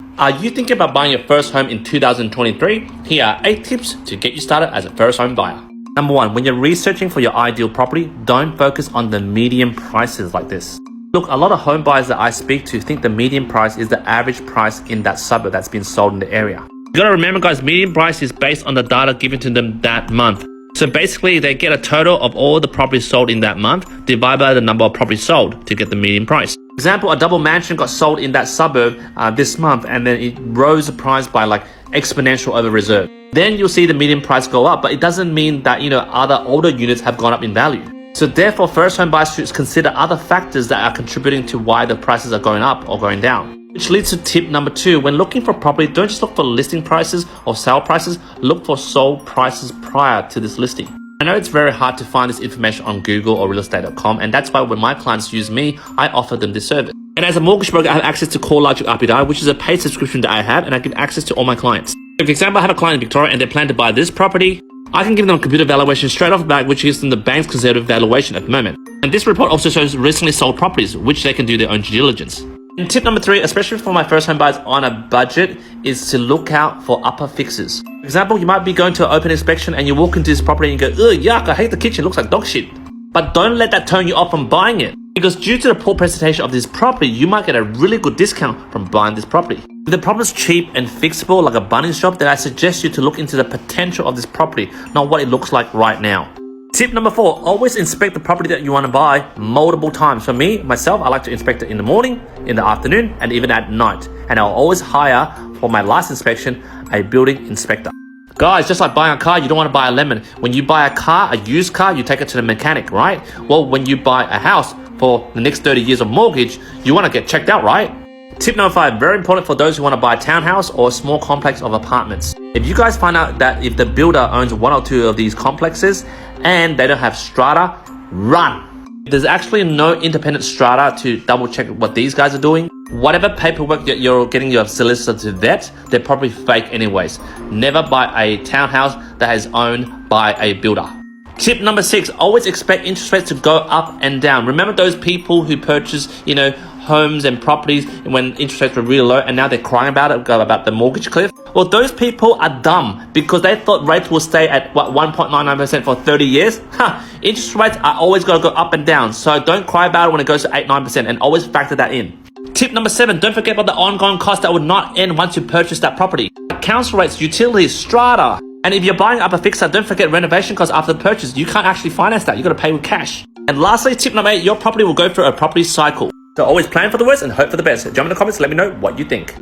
Are you thinking about buying your first home in 2023? Here are 8 tips to get you started as a first home buyer. Number 1, when you're researching for your ideal property, don't focus on the median prices like this. Look, a lot of home buyers that I speak to think the median price is the average price in that suburb that's been sold in the area. You gotta remember, guys, median price is based on the data given to them that month. So basically, they get a total of all the properties sold in that month, divided by the number of properties sold to get the median price. For example, a double mansion got sold in that suburb this month, and then it rose the price by like exponential over reserve. Then you'll see the median price go up, but it doesn't mean that, other older units have gone up in value. So therefore, first home buyers should consider other factors that are contributing to why the prices are going up or going down. Which leads to tip number 2. When looking for property, don't just look for listing prices or sale prices, look for sold prices prior to this listing. I know it's very hard to find this information on Google or realestate.com, and that's why when my clients use me, I offer them this service. And as a mortgage broker, I have access to CoreLogic RPI, which is a paid subscription that I have, and I get access to all my clients. For example, I have a client in Victoria and they plan to buy this property. I can give them a computer valuation straight off the bat, which gives them the bank's conservative valuation at the moment. And this report also shows recently sold properties, which they can do their own due diligence. And tip number 3, especially for my first home buyers on a budget, is to look out for upper fixes. For example, you might be going to an open inspection and you walk into this property and you go, ugh, yuck, I hate the kitchen, it looks like dog shit. But don't let that turn you off from buying it. Because due to the poor presentation of this property, you might get a really good discount from buying this property. If the property is cheap and fixable like a Bunnings shop, then I suggest you to look into the potential of this property, not what it looks like right now. Tip number 4, always inspect the property that you want to buy multiple times. For me, myself, I like to inspect it in the morning, in the afternoon, and even at night. And I'll always hire, for my last inspection, a building inspector. Guys, just like buying a car, you don't want to buy a lemon. When you buy a car, a used car, you take it to the mechanic, right? Well, when you buy a house for the next 30 years of mortgage, you want to get checked out, right? Tip number 5, very important for those who want to buy a townhouse or a small complex of apartments. If you guys find out that if the builder owns 1 or 2 of these complexes and they don't have strata, run. There's actually no independent strata to double check what these guys are doing. Whatever paperwork that you're getting your solicitor to vet, they're probably fake anyways. Never buy a townhouse that is owned by a builder. Tip number 6, always expect interest rates to go up and down. Remember those people who purchase, homes and properties when interest rates were really low and now they're crying about it, about the mortgage cliff? Well, those people are dumb because they thought rates will stay at 1.99% for 30 years. Interest rates are always going to go up and down. So don't cry about it when it goes to 8-9% and always factor that in. Tip number 7, don't forget about the ongoing cost that would not end once you purchase that property. Council rates, utilities, strata. And if you're buying up a fixer, don't forget renovation costs after the purchase. You can't actually finance that. You got to pay with cash. And lastly, tip number 8, your property will go through a property cycle. So always plan for the worst and hope for the best. Jump in the comments, let me know what you think.